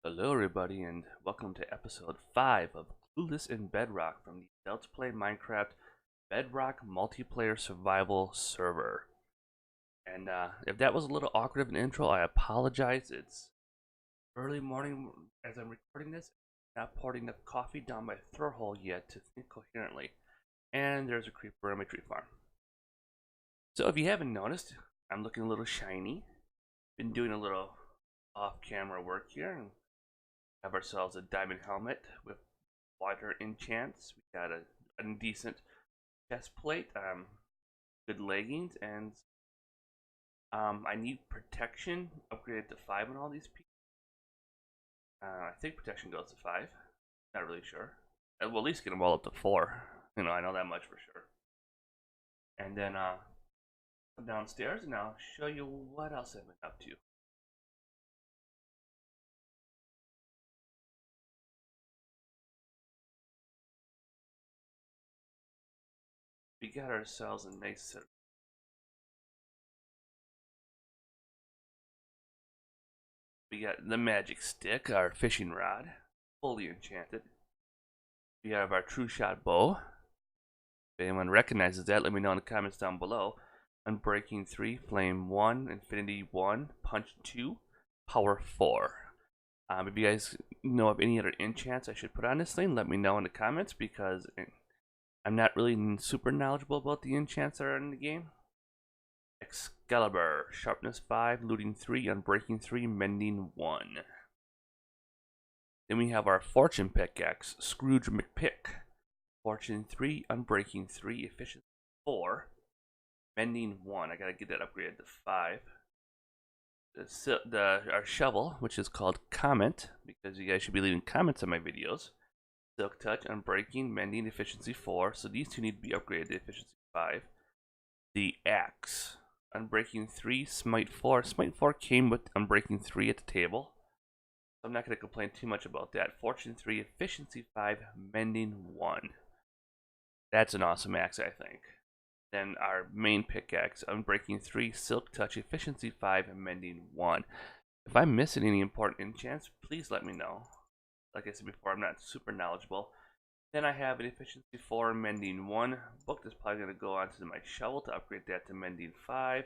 Hello, everybody, and welcome to episode 5 of Clueless in Bedrock from the Adults Play Minecraft Bedrock Multiplayer Survival Server. And if that was a little awkward of an intro, I apologize. It's early morning as I'm recording this, not pouring enough coffee down my throat hole yet to think coherently. And there's a creeper on my tree farm. So if you haven't noticed, I'm looking a little shiny. Been doing a little off-camera work here, and have ourselves a diamond helmet with water enchants. We got a decent chest plate, good leggings, and I need protection upgraded to 5 on all these people. I think protection goes to 5. Not really sure. We'll at least get them all up to 4. I know that much for sure. And then come downstairs and I'll show you what else I've been up to. We got ourselves a nice set. We got the magic stick, our fishing rod, fully enchanted. We have our true shot bow. If anyone recognizes that, let me know in the comments down below. Unbreaking 3, Flame 1, Infinity 1, Punch 2, Power 4. If you guys know of any other enchants I should put on this thing, let me know in the comments because I'm not really super knowledgeable about the enchants that are in the game. Excalibur, Sharpness 5, Looting 3, Unbreaking 3, Mending 1. Then we have our Fortune Pickaxe, Scrooge McPick. Fortune 3, Unbreaking 3, Efficiency 4, Mending 1. I gotta get that upgraded to 5. Our shovel, which is called Comment, because you guys should be leaving comments on my videos. Silk Touch, Unbreaking, Mending, Efficiency 4. So these two need to be upgraded to Efficiency 5. The Axe, Unbreaking 3, Smite 4. Smite 4 came with Unbreaking 3 at the table. So I'm not going to complain too much about that. Fortune 3, Efficiency 5, Mending 1. That's an awesome axe, I think. Then our main pickaxe, Unbreaking 3, Silk Touch, Efficiency 5, and Mending 1. If I'm missing any important enchants, please let me know. Like I said before, I'm not super knowledgeable. Then I have an Efficiency 4, Mending 1 book that's probably going to go onto my shovel to upgrade that to Mending 5.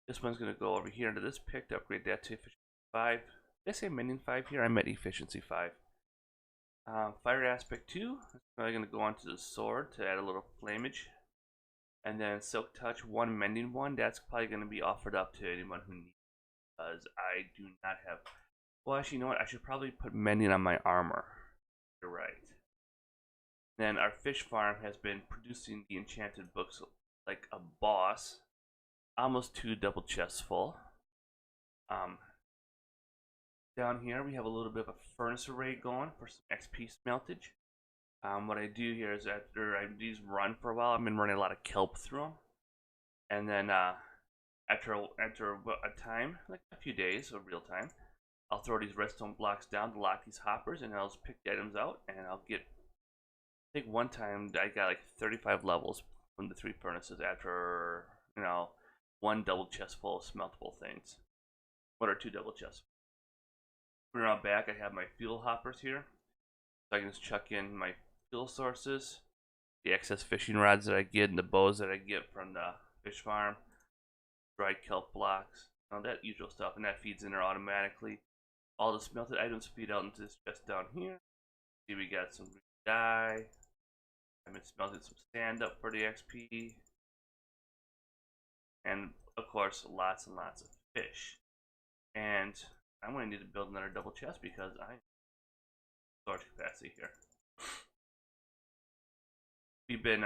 This one's going to go over here into this pick to upgrade that to Efficiency 5. Did I say Mending 5 here? I meant Efficiency 5. Fire Aspect 2 is probably going to go onto the sword to add a little flamage. And then Silk Touch 1, Mending 1. That's probably going to be offered up to anyone who needs it, because I do not have. Well, actually, you know what? I should probably put Mending on my armor. You're right. Then our fish farm has been producing the enchanted books like a boss. Almost 2 double chests full. Down here we have a little bit of a furnace array going for some XP smeltage. What I do here is after these run for a while, I've been running a lot of kelp through them. And then after a time, like a few days of real time, I'll throw these redstone blocks down to lock these hoppers, and I'll just pick the items out, and I'll get. I think one time I got like 35 levels from the 3 furnaces after one double chest full of smeltable things, 1 or 2 double chests. Around back, I have my fuel hoppers here, so I can just chuck in my fuel sources, the excess fishing rods that I get, and the bows that I get from the fish farm, dried kelp blocks, that usual stuff, and that feeds in there automatically. All the smelted items feed out into this chest down here. See, we got some green dye. I've been smelting some sand up for the XP, and of course, lots and lots of fish. And I'm going to need to build another double chest because I have storage capacity here. We've been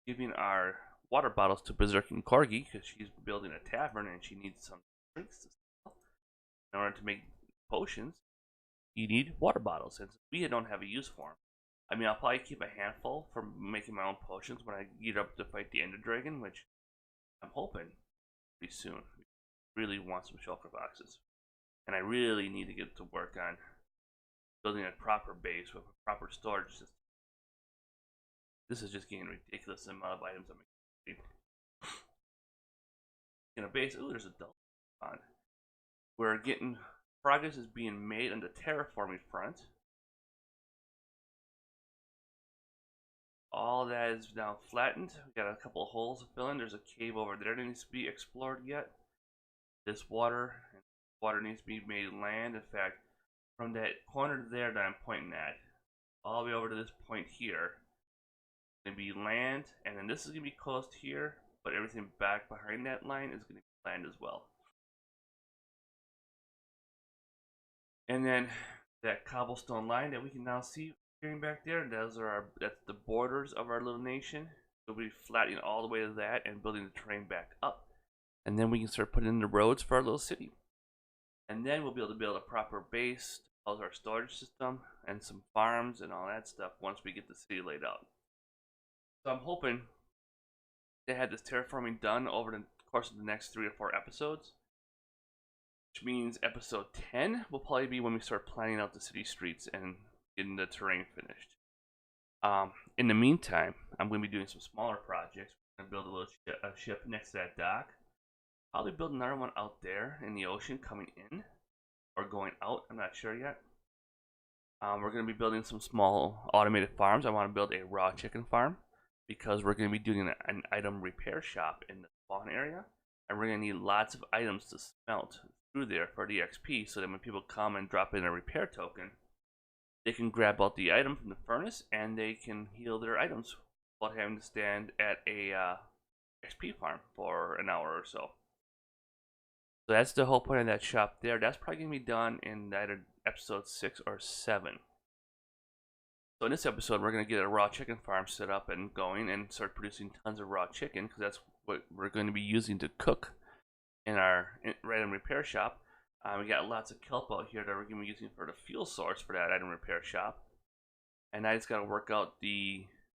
giving our water bottles to Berserk and Corgi because she's building a tavern and she needs some drinks to sell. In order to make potions, you need water bottles, and we don't have a use for them. I mean, I'll probably keep a handful for making my own potions when I get up to fight the Ender Dragon, which I'm hoping pretty soon. We really want some shulker boxes, and I really need to get to work on building a proper base with a proper storage system. This is just getting ridiculous amount of items I'm making. In a base, ooh, there's a dull pond. We're getting progress is being made on the terraforming front. All that is now flattened. We got a couple of holes to fill in. There's a cave over there that needs to be explored yet. This water needs to be made land. In fact, from that corner there that I'm pointing at, all the way over to this point here, it's gonna be land, and then this is gonna be closed here, but everything back behind that line is gonna be land as well. And then that cobblestone line that we can now see appearing back there, that's the borders of our little nation. We'll be flattening all the way to that and building the terrain back up. And then we can start putting in the roads for our little city. And then we'll be able to build a proper base to house our storage system and some farms and all that stuff once we get the city laid out. So I'm hoping to have this terraforming done over the course of the next 3 or 4 episodes. Which means episode 10 will probably be when we start planning out the city streets and getting the terrain finished. In the meantime, I'm going to be doing some smaller projects. We're going to build a little ship next to that dock. Probably build another one out there in the ocean coming in or going out. I'm not sure yet. We're going to be building some small automated farms. I want to build a raw chicken farm because we're going to be doing an item repair shop in the spawn area. And we're going to need lots of items to smelt through there for the XP so that when people come and drop in a repair token, they can grab out the item from the furnace and they can heal their items without having to stand at a XP farm for an hour or so. So that's the whole point of that shop there. That's probably going to be done in either episode 6 or 7. So in this episode, we're going to get a raw chicken farm set up and going and start producing tons of raw chicken because that's what we're going to be using to cook in our item repair shop. We got lots of kelp out here that we're going to be using for the fuel source for that item repair shop. And I just got to work out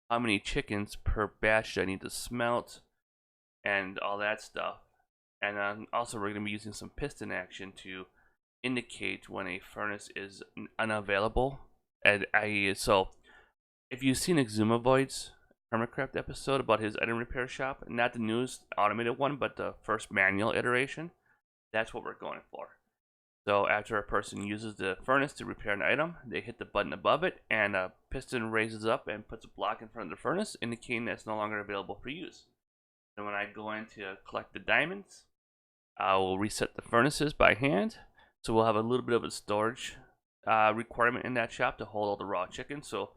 how many chickens per batch I need to smelt and all that stuff. And also we're going to be using some piston action to indicate when a furnace is unavailable. And so if you've seen Exumavoid's Hermitcraft episode about his item repair shop, not the newest automated one, but the first manual iteration, that's what we're going for. So after a person uses the furnace to repair an item, they hit the button above it, and a piston raises up and puts a block in front of the furnace, indicating that it's no longer available for use. And when I go in to collect the diamonds, I will reset the furnaces by hand. So we'll have a little bit of a storage requirement in that shop to hold all the raw chicken. So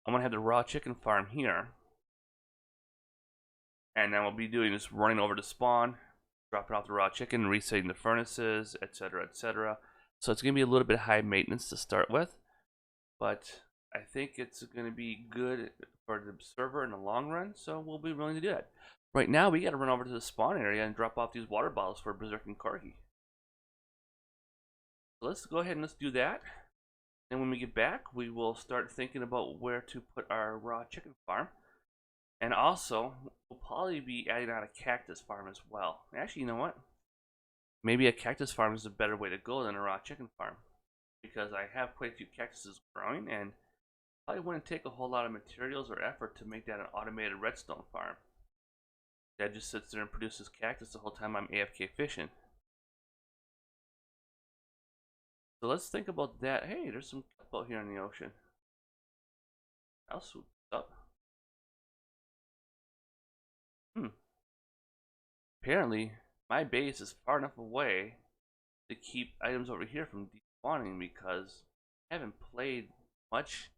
I'm going to have the raw chicken farm here. And then we'll be doing this running over to spawn, dropping off the raw chicken, resetting the furnaces, etc., etc. So it's going to be a little bit high maintenance to start with, but I think it's going to be good for the server in the long run, so we'll be willing to do that. Right now, we got to run over to the spawn area and drop off these water bottles for Berserk and Corgi. So let's go ahead and let's do that. And when we get back, we will start thinking about where to put our raw chicken farm. And also, we'll probably be adding on a cactus farm as well. Actually, you know what? Maybe a cactus farm is a better way to go than a raw chicken farm. Because I have quite a few cactuses growing, and probably wouldn't take a whole lot of materials or effort to make that an automated redstone farm. That just sits there and produces cactus the whole time I'm AFK fishing. So let's think about that. Hey, there's some kelp out here in the ocean. I'll swoop up. Apparently, my base is far enough away to keep items over here from despawning because I haven't played much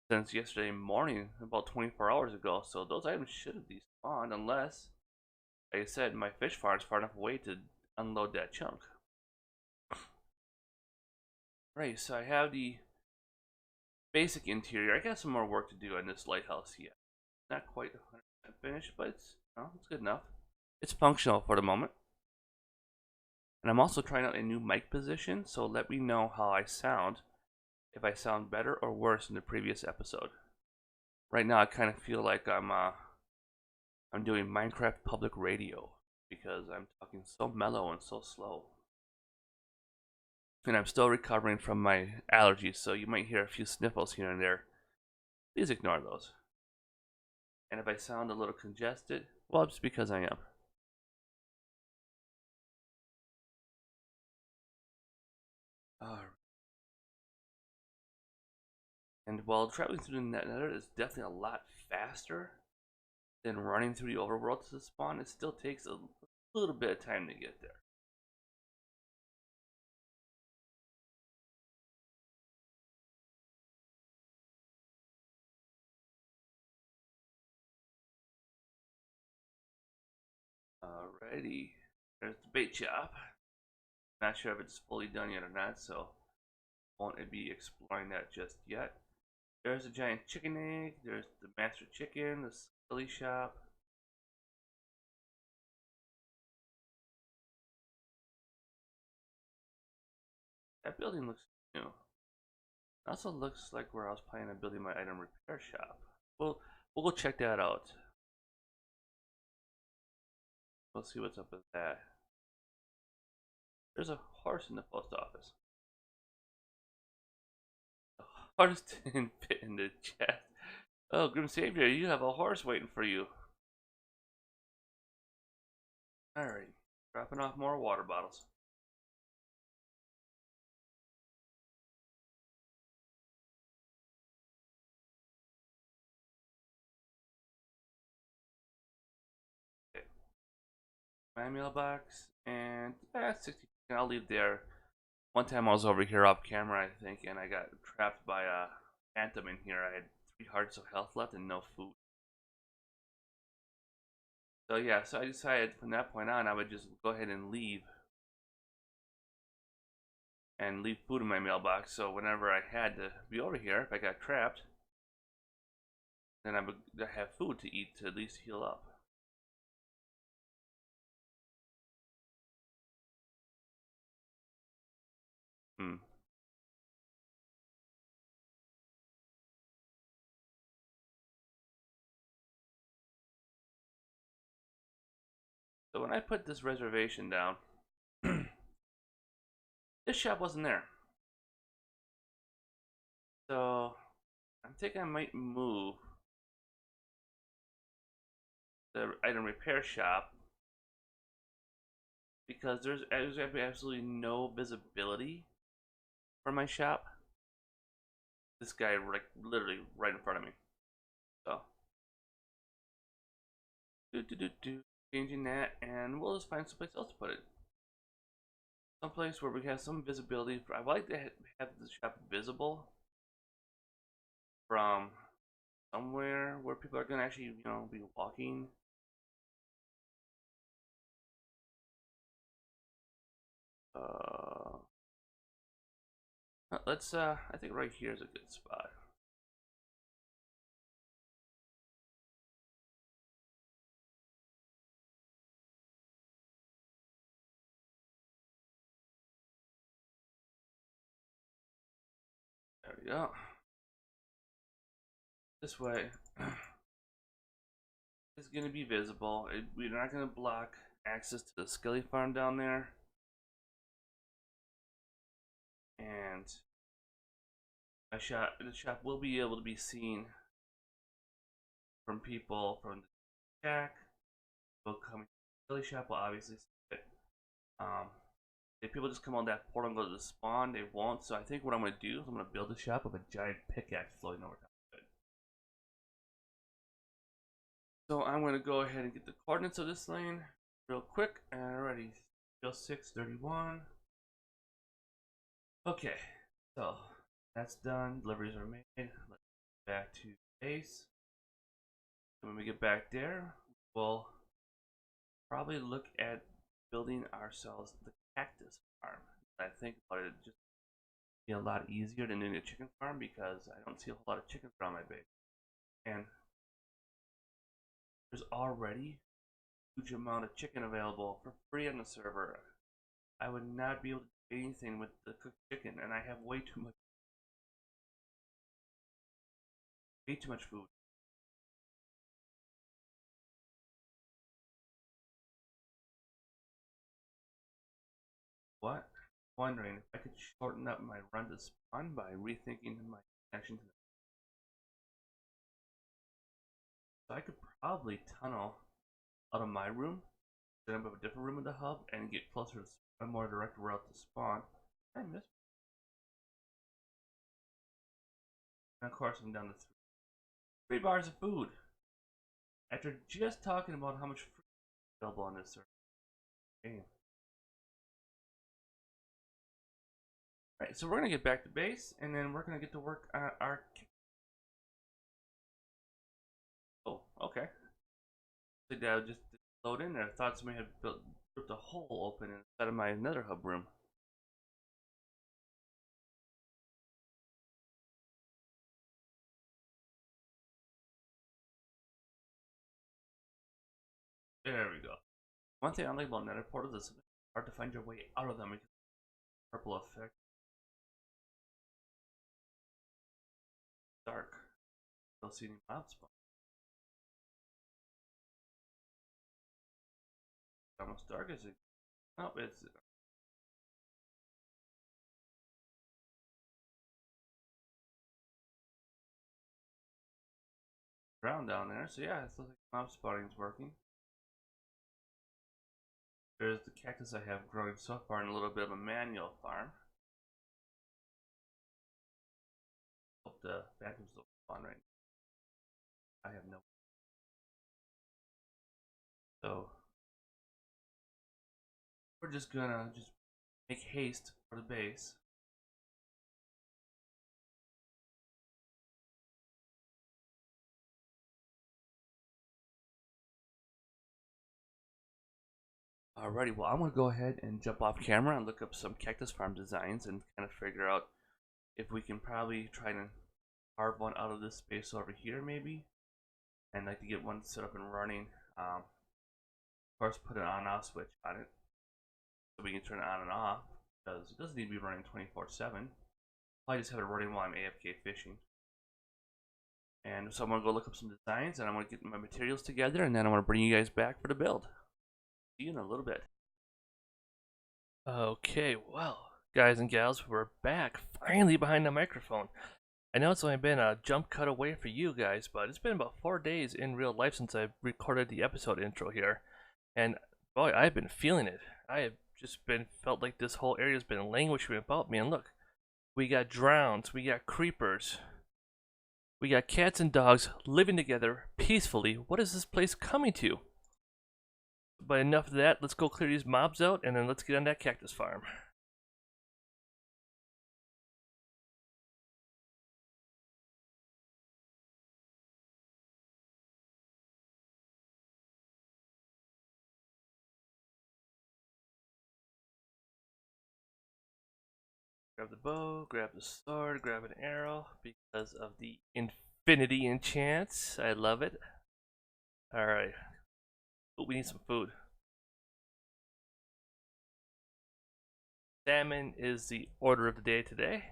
since yesterday morning, about 24 hours ago. So those items should have despawned unless, like I said, my fish farm is far enough away to unload that chunk. Right, so I have the basic interior. I got some more work to do on this lighthouse yet. Not quite 100% finished, but it's good enough. It's functional for the moment. And I'm also trying out a new mic position, so let me know how I sound, if I sound better or worse than the previous episode. Right now I kind of feel like I'm doing Minecraft public radio because I'm talking so mellow and so slow. And I'm still recovering from my allergies, so you might hear a few sniffles here and there. Please ignore those. And if I sound a little congested, well, it's because I am. Alright. And while traveling through the nether is definitely a lot faster than running through the overworld to the spawn, it still takes a little bit of time to get there. Alrighty, there's the bait shop. Not sure if it's fully done yet or not, so won't be exploring that just yet. There's a giant chicken egg. There's the master chicken, the silly shop. That building looks new. It also looks like where I was planning on building my item repair shop. We'll go check that out. We'll see what's up with that. There's a horse in the post office. The horse didn't fit in the chest. Oh, Grim Savior, you have a horse waiting for you. Alright, dropping off more water bottles. Okay. My mailbox, and 60. I'll leave there. One time I was over here off camera, I think, and I got trapped by a phantom in here. I had 3 hearts of health left and no food. So yeah, so I decided from that point on I would just go ahead and leave food in my mailbox. So whenever I had to be over here, if I got trapped, then I would have food to eat to at least heal up. Hmm. So when I put this reservation down, this shop wasn't there. So I'm thinking I might move the item repair shop because there's absolutely no visibility for my shop. This guy like literally right in front of me. So changing that, and we'll just find someplace else to put it. Someplace where we have some visibility. I would like to have the shop visible from somewhere where people are gonna actually, be walking. Uh, let's. I think right here is a good spot. There we go. This way is gonna be visible. We're not gonna block access to the Skelly farm down there, and the shop will be able to be seen from people from the shack. People coming to the Skelly shop will obviously see it. Um, if people just come on that portal and go to the spawn, they won't. So I think what I'm gonna do is I'm gonna build a shop with a giant pickaxe floating over top of it. So I'm gonna go ahead and get the coordinates of this lane real quick. Alrighty, 631. Okay, so that's done. Deliveries are made. Let's get back to base. And when we get back there, we'll probably look at building ourselves the cactus farm. I think about it just be a lot easier than doing a chicken farm because I don't see a whole lot of chickens around my base. And there's already a huge amount of chicken available for free on the server. I would not be able to do anything with the cooked chicken, and I have way too much food. What? Wondering if I could shorten up my run to spawn by rethinking my connection to the. So I could probably tunnel out of my room, set up a different room in the hub, and get closer to a more direct route to spawn. I miss. And of course, I'm down to 3 bars of food. After just talking about how much fruit is available on this game. Alright, so we're going to get back to base, and then we're going to get to work on our... Oh, okay. Like that just load in there. I thought somebody had ripped a hole open inside of my nether hub room. There we go. One thing I like about nether portals is it's hard to find your way out of them because of the purple effect. Dark. Don't see any mob spawn. Almost dark, is it? Nope, it's brown down there. So yeah, it looks like mob spawning is working. There's the cactus I have growing so far in a little bit of a manual farm. Hope the vacuum's still on right now. I have no. So we're just gonna make haste for the base. Alrighty, well I'm gonna go ahead and jump off camera and look up some cactus farm designs and kind of figure out if we can probably try to carve one out of this space over here maybe. And like to get one set up and running. Of course put an on-off switch on it so we can turn it on and off because it doesn't need to be running 24/7. I just have it running while I'm AFK fishing. And so I'm gonna go look up some designs and I'm gonna get my materials together and then I'm gonna bring you guys back for the build. See you in a little bit. Okay, well, guys and gals, we're back finally behind the microphone. I know it's only been a jump cut away for you guys, but it's been about 4 days in real life since I recorded the episode intro here. And boy, I've been feeling it. I have just felt like this whole area has been languishing about me. And look, we got drowns, we got creepers, we got cats and dogs living together peacefully. What is this place coming to? But enough of that, let's go clear these mobs out and then let's get on that cactus farm. Grab the bow, grab the sword, grab an arrow because of the infinity enchants. I love it. Alright. Oh, we need some food. Salmon is the order of the day today.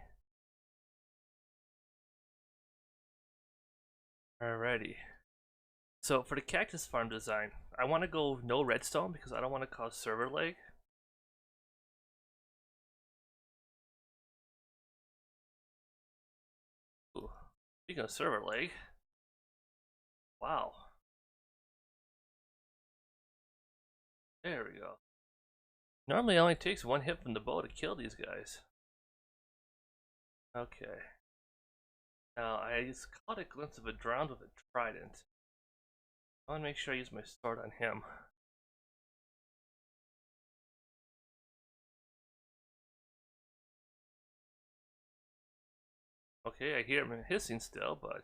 Alrighty. So for the cactus farm design, I want to go no redstone because I don't want to cause server lag. Ooh, speaking of server lag, wow. There we go. Normally it only takes one hit from the bow to kill these guys. Okay. Now I just caught a glimpse of a drowned with a trident. I want to make sure I use my sword on him. Okay, I hear him hissing still, but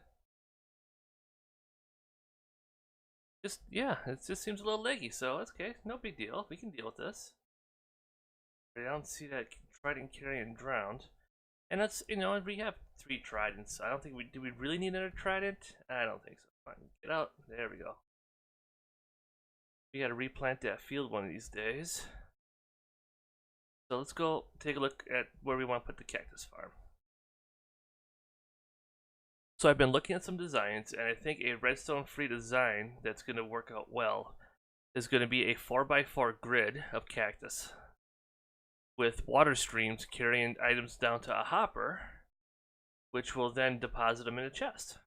just yeah, it just seems a little leggy, so it's okay, no big deal. We can deal with this. I don't see that trident carrying drowned. And that's, you know, we have 3 tridents. I don't think do we really need another trident? I don't think so. Fine, get out. There we go. We gotta replant that field one of these days. So let's go take a look at where we want to put the cactus farm. So I've been looking at some designs, and I think a redstone free design that's going to work out well is going to be a 4x4 grid of cactus with water streams carrying items down to a hopper, which will then deposit them in a chest,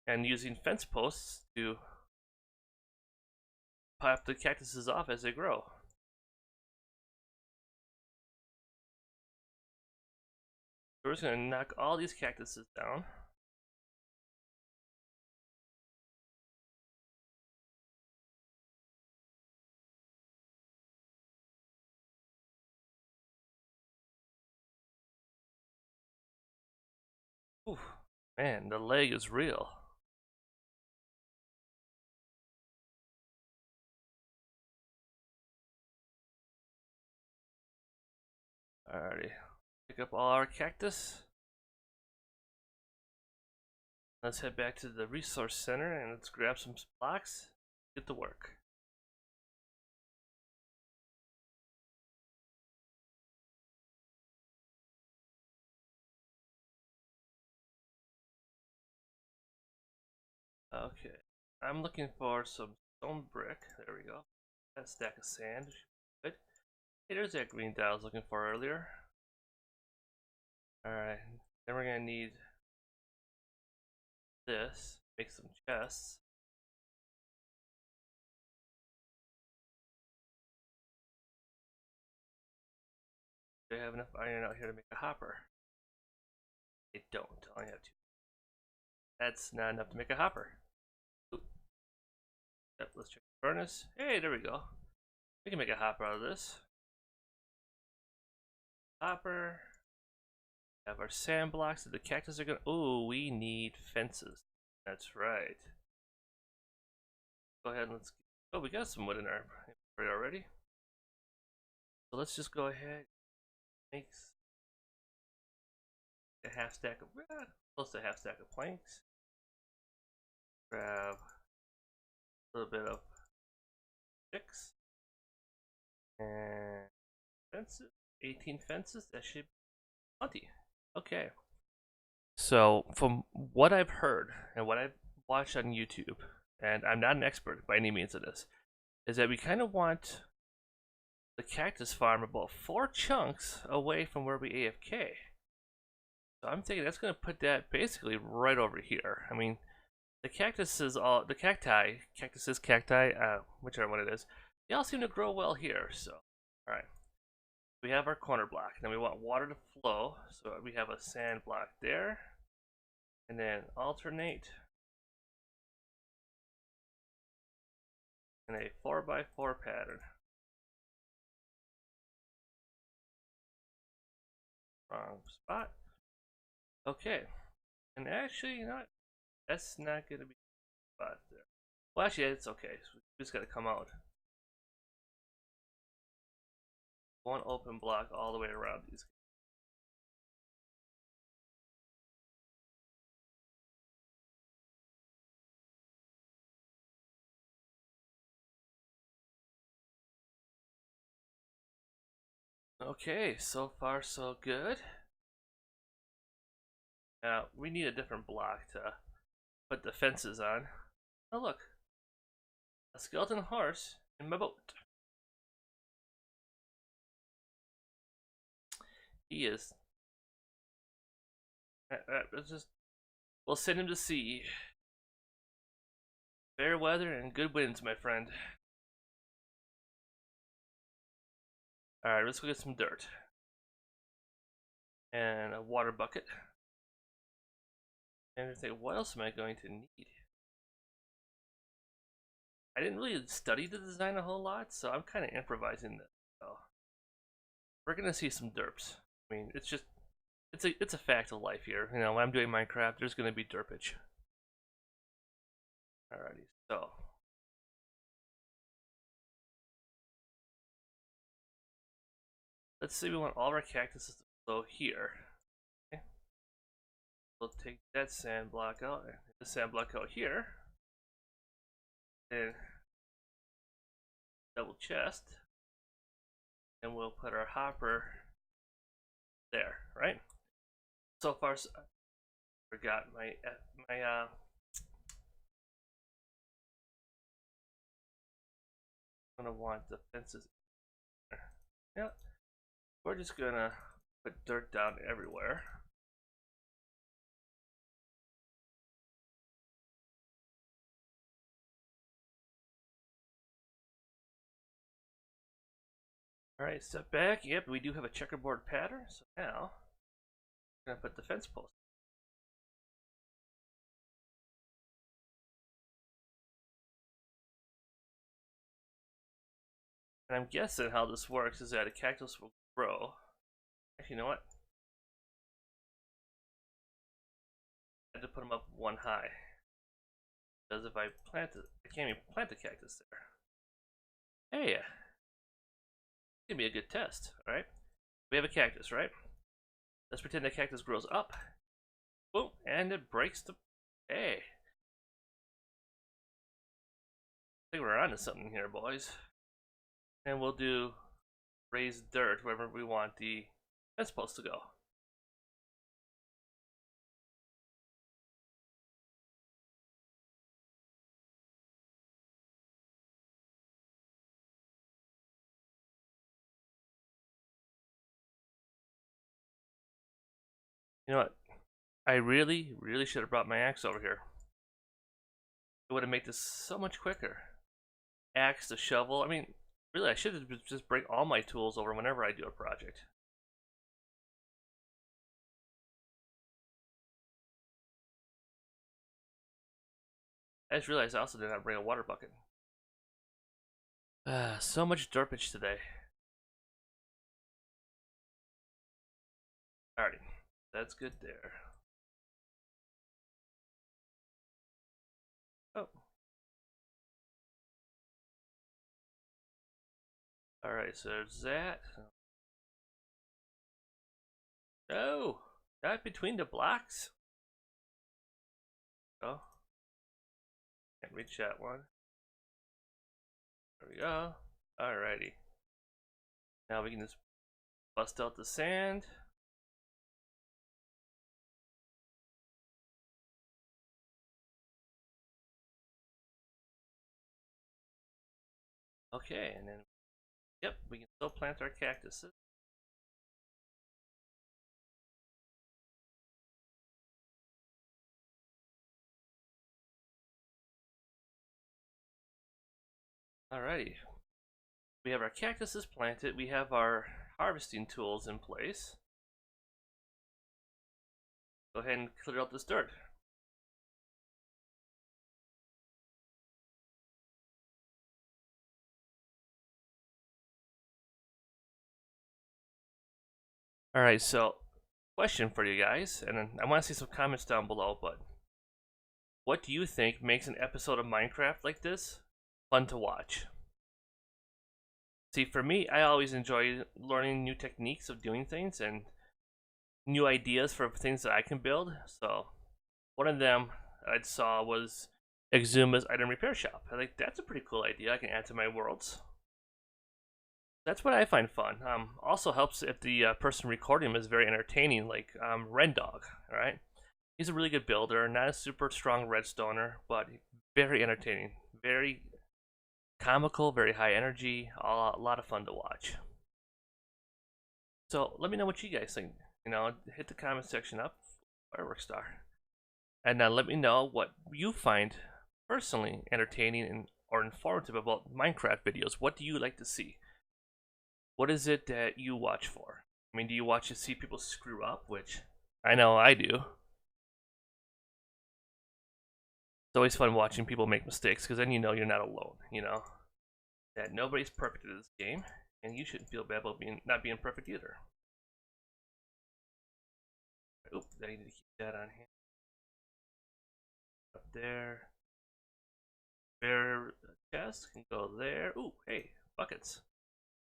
and using fence posts to pop the cactuses off as they grow. We're just gonna knock all these cactuses down. Ooh, man, the leg is real. Alrighty, pick up all our cactus. Let's head back to the resource center and let's grab some blocks. Get to work. Okay, I'm looking for some stone brick. There we go. That stack of sand. Good. Hey, there's that green dot I was looking for earlier. Alright, then we're gonna need this. Make some chests. Do I have enough iron out here to make a hopper? I don't. I only have 2. That's not enough to make a hopper. Ooh. Yep, let's check the furnace. Hey, there we go. We can make a hopper out of this. Hopper. Have our sand blocks. The cactus are gonna. Oh, we need fences. That's right. Go ahead and let's. Oh, we got some wood in our inventory already. So let's just go ahead. Make a half stack of, close to a half stack of planks. Grab a little bit of sticks and fences. 18 fences. That should be plenty. Okay. So from what I've heard and what I've watched on YouTube, and I'm not an expert by any means of this, is that we kind of want the cactus farm about 4 chunks away from where we AFK. So I'm thinking that's going to put that basically right over here. I mean, the cactuses, cacti, whichever one it is, they all seem to grow well here. So, all right, we have our corner block. Then we want water to flow, so we have a sand block there, and then alternate in a 4x4 pattern. Wrong spot. Okay, and actually, you know what? That's not gonna be a spot there. Well, actually, it's okay. So we just gotta come out. One open block all the way around these. Okay, so far so good. Now, we need a different block to put the fences on. Oh look, a skeleton horse in my boat. He is. Let's just, we'll send him to sea. Fair weather and good winds, my friend. Alright, let's go get some dirt. And a water bucket. And I think, what else am I going to need? I didn't really study the design a whole lot, so I'm kind of improvising this. So we're gonna see some derps. I mean, it's just, it's a fact of life here. You know, when I'm doing Minecraft, there's gonna be derpage. Alrighty, so let's say we want all of our cactuses to flow here. Okay. We'll take that sand block out, and the sand block out here. And double chest. And we'll put our hopper there, right? So far, so, forgot my I'm gonna want the fences. Yeah, we're just gonna put dirt down everywhere. All right, step back. Yep, we do have a checkerboard pattern. So now I'm gonna put the fence post. And I'm guessing how this works is that a cactus will grow. Actually, you know what? I had to put them up one high. Because if I plant it, I can't even plant the cactus there. Hey, it's gonna be a good test, alright? We have a cactus, right? Let's pretend the cactus grows up. Boom, and it breaks the. Hey. I think we're onto something here, boys. And we'll do raised dirt wherever we want the fence post to go. You know what? I really should have brought my axe over here. It would have made this so much quicker. Axe, the shovel. I mean, really, I should have just bring all my tools over whenever I do a project. I just realized I also did not bring a water bucket. So much derpage today. Alrighty, that's good there. Oh. Alright, so there's that. Oh, not between the blocks. Oh, can't reach that one. There we go. Alrighty. Now we can just bust out the sand. Okay, and then, yep, we can still plant our cactuses. Alrighty. We have our cactuses planted. We have our harvesting tools in place. Go ahead and clear out this dirt. Alright, so question for you guys, and I want to see some comments down below, but what do you think makes an episode of Minecraft like this fun to watch? See, for me, I always enjoy learning new techniques of doing things and new ideas for things that I can build. So, one of them I saw was Exuma's item repair shop. I think that's a pretty cool idea I can add to my worlds. That's what I find fun. Also helps if the person recording him is very entertaining, like Rendog. All right, he's a really good builder, not a super strong redstoner, but very entertaining, very comical, very high energy, a lot of fun to watch. So let me know what you guys think. You know, hit the comment section up, fireworks star, and let me know what you find personally entertaining and or informative about Minecraft videos. What do you like to see? What is it that you watch for? I mean, do you watch to see people screw up? Which I know I do. It's always fun watching people make mistakes because then you know you're not alone. You know that nobody's perfect in this game, and you shouldn't feel bad about not being perfect either. Oop, I need to keep that on here. Up there. Bear chest can go there. Ooh, hey, buckets.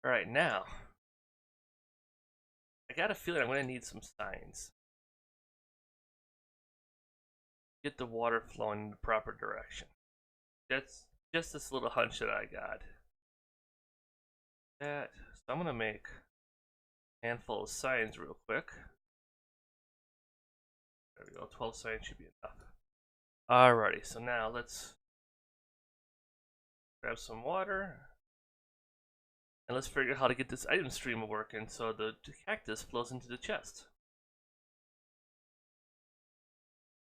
Alright, now. I got a feeling I'm going to need some signs. Get the water flowing in the proper direction. That's just this little hunch that I got. So I'm going to make a handful of signs real quick. There we go, 12 signs should be enough. Alrighty, so now let's grab some water. And let's figure out how to get this item stream working so the cactus flows into the chest.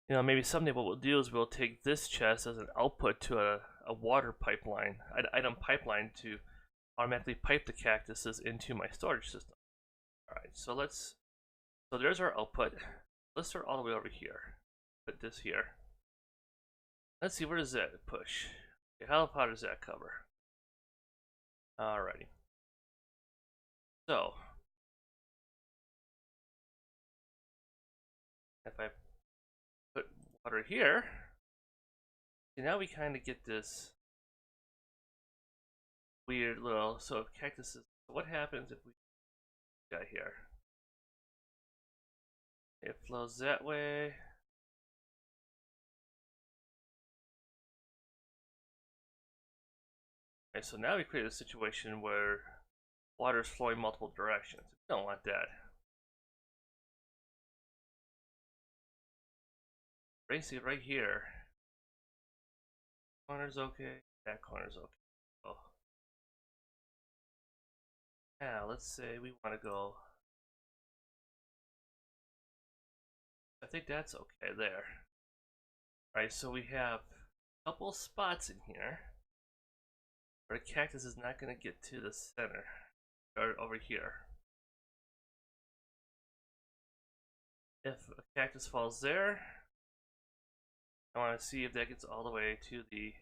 You know, maybe someday what we'll do is we'll take this chest as an output to a water pipeline, an item pipeline to automatically pipe the cactuses into my storage system. Alright, so let's So there's our output. Let's start all the way over here. Put this here. Let's see, where does that push? Okay, how far does that cover? Alrighty. So, if I put water here, see, now we kind of get this weird little, so if Cactus is, what happens if we got here? It flows that way. Okay, so now we create a situation where water is flowing multiple directions. We don't want that. Basically, right here, corner's okay, that corner's okay. Oh. Now, let's say we want to go. I think that's okay there. Alright, so we have a couple spots in here where the cactus is not going to get to the center, or over here. If a cactus falls there, I want to see if that gets all the way to the.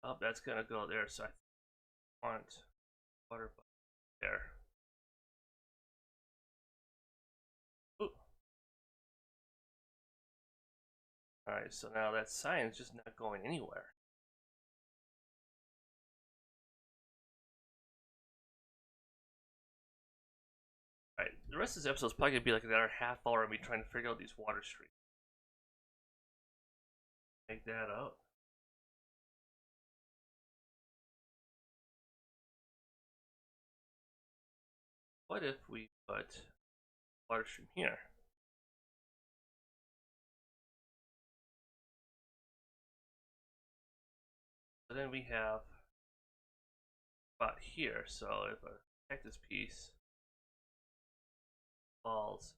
Oh, that's going to go there, so I want water there. Ooh. Alright, so now that sign is just not going anywhere. Alright, the rest of this episode is probably going to be like another half hour of me trying to figure out these water streams. Take that out. What if we put water stream here? So then we have a spot here, so if a cactus piece falls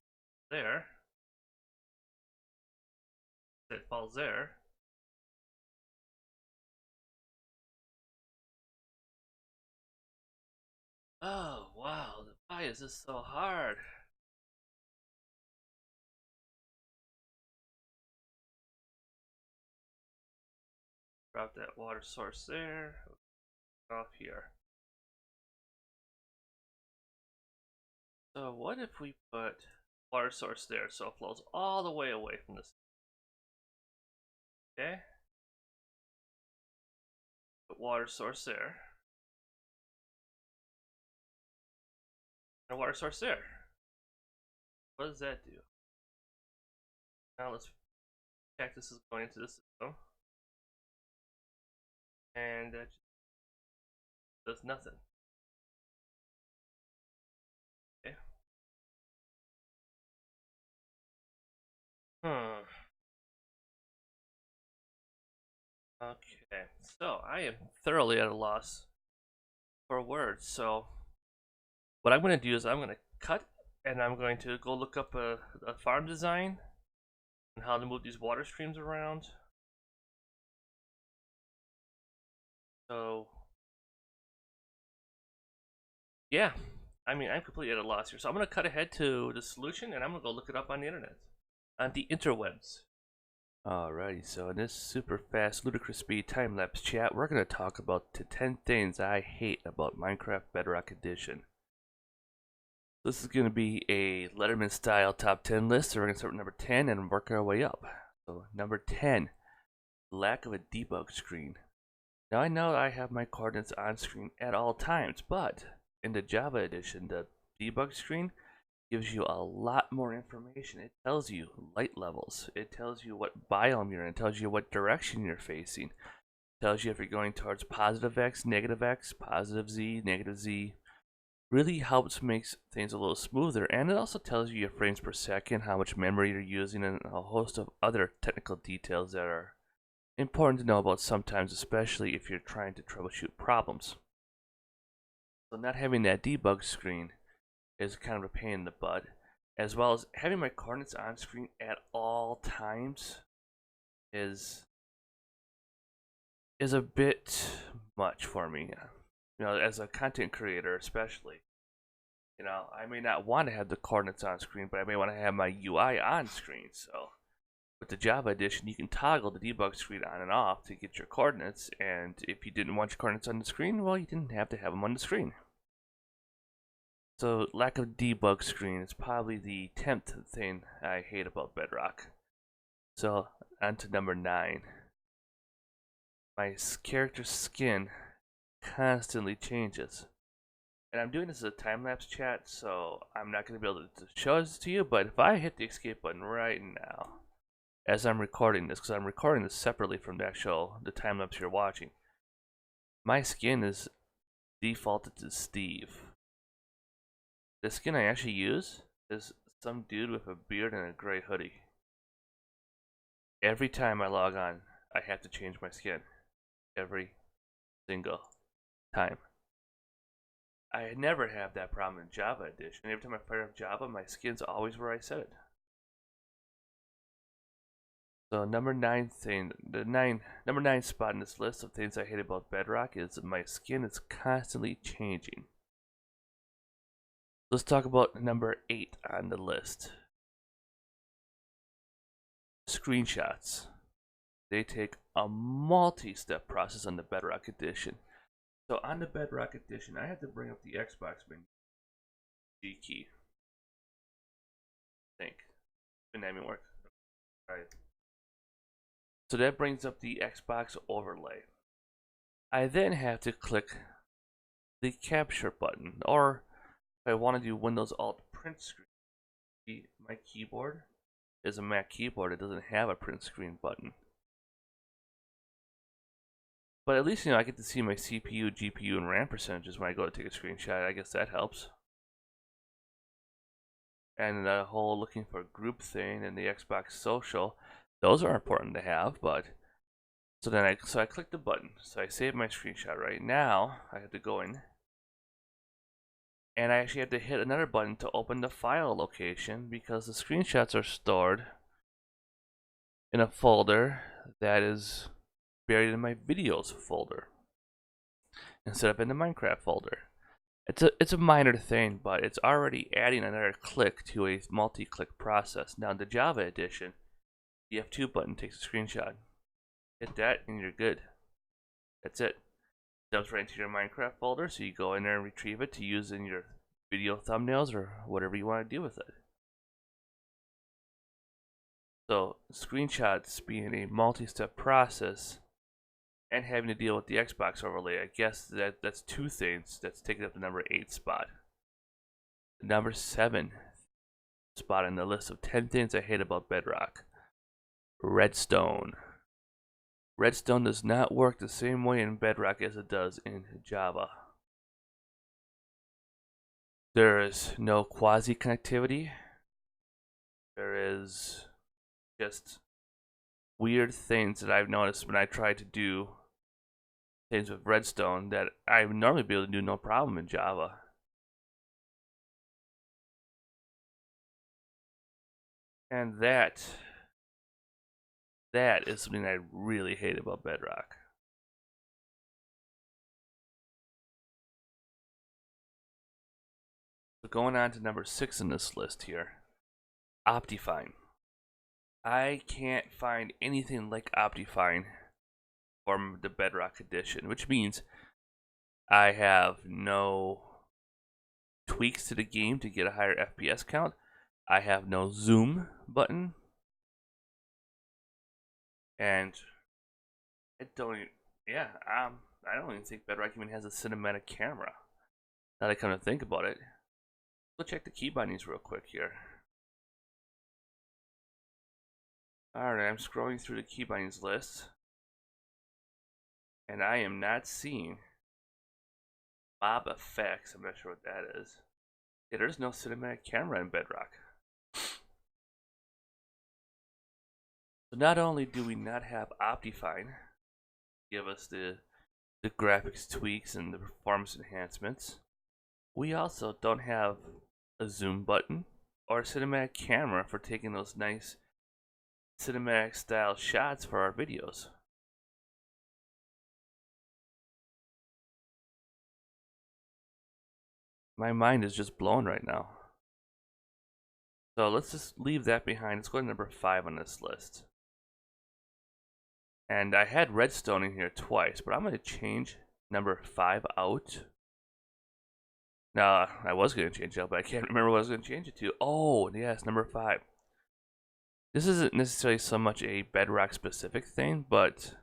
there, it falls there, oh wow, why is this so hard? Drop that water source there, off here. So what if we put water source there so it flows all the way away from this? Okay. Put water source there. And water source there. What does that do? Now let's. Cactus is going into the system. And that does nothing. Okay. Okay, so I am thoroughly at a loss for words. So what I'm going to do is I'm going to cut and I'm going to go look up a farm design and how to move these water streams around. So yeah, I mean, I'm completely at a loss here. So I'm going to cut ahead to the solution and I'm going to go look it up on the internet, on the interwebs. Alrighty, so in this super fast, ludicrous speed time-lapse chat, we're going to talk about the 10 things I hate about Minecraft Bedrock Edition. This is going to be a Letterman-style top 10 list, so we're going to start with number 10 and work our way up. So number 10, lack of a debug screen. Now I know I have my coordinates on screen at all times, but in the Java edition, the debug screen gives you a lot more information. It tells you light levels, it tells you what biome you're in, it tells you what direction you're facing, it tells you if you're going towards positive X, positive Z, negative Z. Really helps make things a little smoother, and it also tells you your frames per second, how much memory you're using, and a host of other technical details that are important to know about sometimes, especially if you're trying to troubleshoot problems. So not having that debug screen is kind of a pain in the butt, as well as having my coordinates on screen at all times is a bit much for me. You know, as a content creator especially. You know, I may not want to have the coordinates on screen, but I may want to have my UI on screen. So with the Java edition, you can toggle the debug screen on and off to get your coordinates. And if you didn't want your coordinates on the screen, well, you didn't have to have them on the screen. So lack of debug screen is probably the 10th thing I hate about Bedrock. So on to number 9. My character's skin constantly changes. And I'm doing this as a time-lapse chat, so I'm not going to be able to show this to you, but if I hit the escape button right now, as I'm recording this, because I'm recording this separately from the time-lapse you're watching, my skin is defaulted to Steve. The skin I actually use is some dude with a beard and a gray hoodie. Every time I log on, I have to change my skin. Every single time. I never have that problem in Java edition. Every time I fire up Java, my skin's always where I set it. So number 9 thing, number 9 spot in this list of things I hate about Bedrock is my skin is constantly changing. Let's talk about number 8 on the list. Screenshots. They take a multi-step process on the Bedrock edition. So on the Bedrock edition, I had to bring up the Xbox menu. G key. I think. The naming work. Alright. So that brings up the Xbox overlay. I then have to click the capture button, or if I want to do Windows Alt print screen, my keyboard is a Mac keyboard. It doesn't have a print screen button. But at least, you know, I get to see my CPU, GPU, and RAM percentages when I go to take a screenshot. I guess that helps. And the whole looking for group thing and the Xbox social, those are important to have, but so I click the button. So I save my screenshot. Right now, I have to go in, and I actually have to hit another button to open the file location because the screenshots are stored in a folder that is buried in my videos folder instead of in the Minecraft folder. It's a minor thing, but it's already adding another click to a multi-click process. Now in the Java edition, the F2 button takes a screenshot. Hit that and you're good. That's it. Dumps right into your Minecraft folder, so you go in there and retrieve it to use in your video thumbnails or whatever you want to do with it. So screenshots being a multi-step process and having to deal with the Xbox overlay, I guess that's 2 things that's taking up the number 8 spot. The number 7 spot on the list of 10 things I hate about Bedrock. Redstone. Redstone does not work the same way in Bedrock as it does in Java. There is no quasi connectivity. There is just weird things that I've noticed when I try to do things with Redstone that I would normally be able to do no problem in Java. And that is something I really hate about Bedrock. So going on to number 6 in this list here, Optifine. I can't find anything like Optifine from the Bedrock edition, which means I have no tweaks to the game to get a higher FPS count. I have no zoom button, and I don't even think Bedrock even has a cinematic camera. Now that I come to think about it, let's check the key bindings real quick here. Alright, I'm scrolling through the key bindings list, and I am not seeing Mob Effects. I'm not sure what that is. Yeah, there's no cinematic camera in Bedrock. So not only do we not have Optifine give us the graphics tweaks and the performance enhancements, we also don't have a zoom button or a cinematic camera for taking those nice cinematic style shots for our videos. My mind is just blown right now. So let's just leave that behind. Let's go to number 5 on this list. And I had redstone in here twice, but I'm going to change number 5 out. No, I was going to change it out, but I can't remember what I was going to change it to. Oh, yes, number 5. This isn't necessarily so much a Bedrock specific thing, but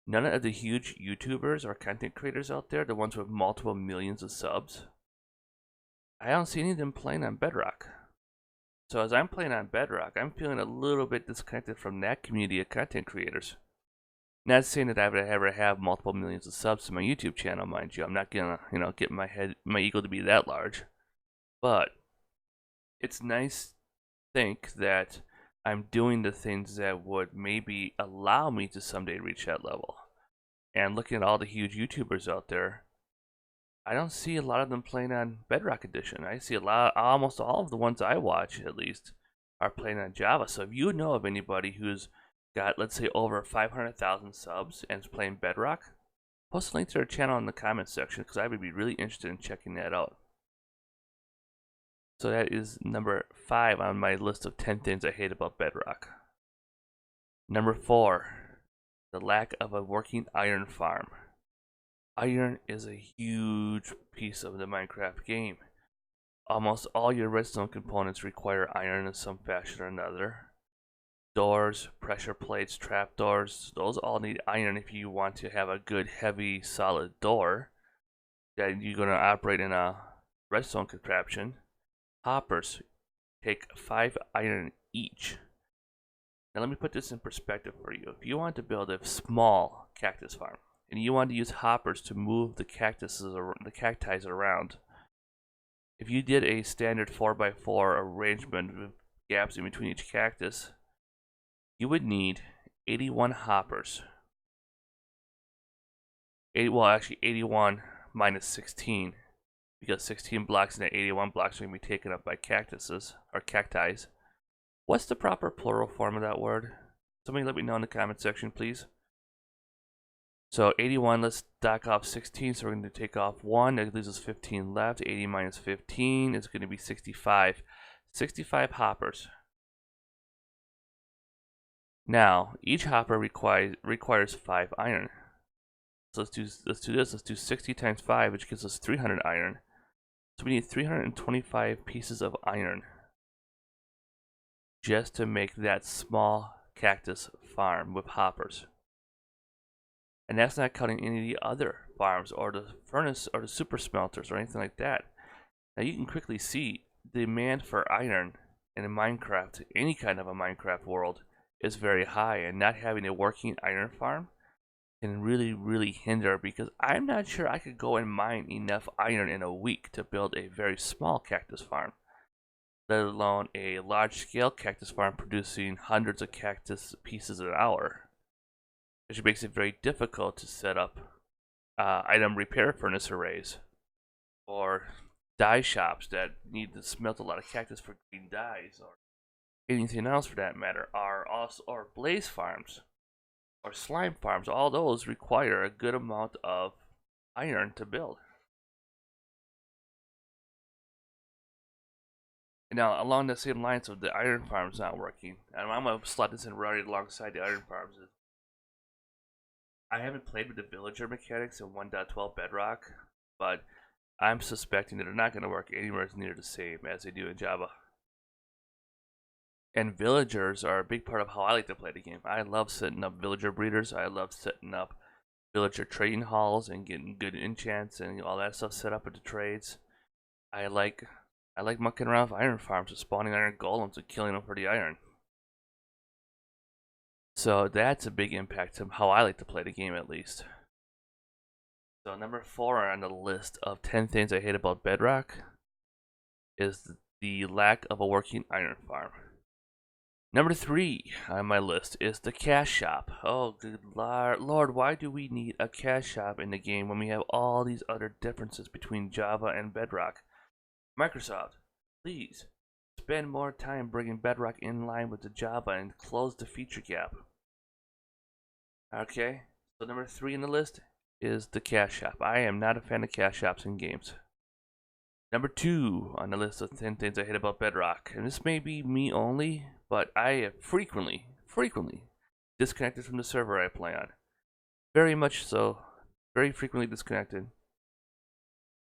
none of the huge YouTubers or content creators out there, the ones with multiple millions of subs, I don't see any of them playing on Bedrock. So as I'm playing on Bedrock, I'm feeling a little bit disconnected from that community of content creators. Not saying that I would ever have multiple millions of subs to my YouTube channel, mind you. I'm not gonna, get my ego to be that large. But it's nice to think that I'm doing the things that would maybe allow me to someday reach that level. And looking at all the huge YouTubers out there, I don't see a lot of them playing on Bedrock Edition. I see almost all of the ones I watch, at least, are playing on Java. So if you know of anybody who's got, let's say, over 500,000 subs and is playing Bedrock, post a link to their channel in the comments section because I would be really interested in checking that out. So that is number 5 on my list of 10 things I hate about Bedrock. Number 4, the lack of a working iron farm. Iron is a huge piece of the Minecraft game. Almost all your redstone components require iron in some fashion or another. Doors, pressure plates, trapdoors, those all need iron if you want to have a good, heavy, solid door that you're going to operate in a redstone contraption. Hoppers take 5 iron each. Now let me put this in perspective for you. If you want to build a small cactus farm, and you want to use hoppers to move the cacti around, if you did a standard 4x4 arrangement with gaps in between each cactus, you would need 81 hoppers. 81 minus 16, because 16 blocks and 81 blocks are going to be taken up by cactuses, or cacti. What's the proper plural form of that word? Somebody let me know in the comment section, please. So 81, let's dock off 16, so we're going to take off 1, that leaves us 15 left. 80 minus 15 is going to be 65. 65 hoppers. Now, each hopper requires 5 iron. So let's do this. Let's do 60 times 5, which gives us 300 iron. So we need 325 pieces of iron just to make that small cactus farm with hoppers. And that's not counting any of the other farms or the furnace or the super smelters or anything like that. Now you can quickly see the demand for iron in Minecraft, any kind of a Minecraft world, is very high, and not having a working iron farm can really hinder, because I'm not sure I could go and mine enough iron in a week to build a very small cactus farm, let alone a large scale cactus farm producing hundreds of cactus pieces an hour, which makes it very difficult to set up item repair furnace arrays or dye shops that need to smelt a lot of cactus for green dyes, or anything else for that matter, or blaze farms or slime farms. All those require a good amount of iron to build. Now, along the same lines of the iron farms not working, and I'm going to slot this in right alongside the iron farms, I haven't played with the villager mechanics in 1.12 Bedrock, but I'm suspecting that they're not going to work anywhere near the same as they do in Java. And villagers are a big part of how I like to play the game. I love setting up villager breeders. I love setting up villager trading halls and getting good enchants and all that stuff set up with the trades. I like mucking around with iron farms and spawning iron golems and killing them for the iron. So that's a big impact to how I like to play the game, at least. So number 4 on the list of 10 things I hate about Bedrock is the lack of a working iron farm. Number 3 on my list is the cash shop. Oh, good Lord, why do we need a cash shop in the game when we have all these other differences between Java and Bedrock? Microsoft, please spend more time bringing Bedrock in line with the Java and close the feature gap. Okay, so number 3 on the list is the cash shop. I am not a fan of cash shops in games. Number 2 on the list of 10 things I hate about Bedrock, and this may be me only, but I have frequently disconnected from the server I play on. Very much so. Very frequently disconnected.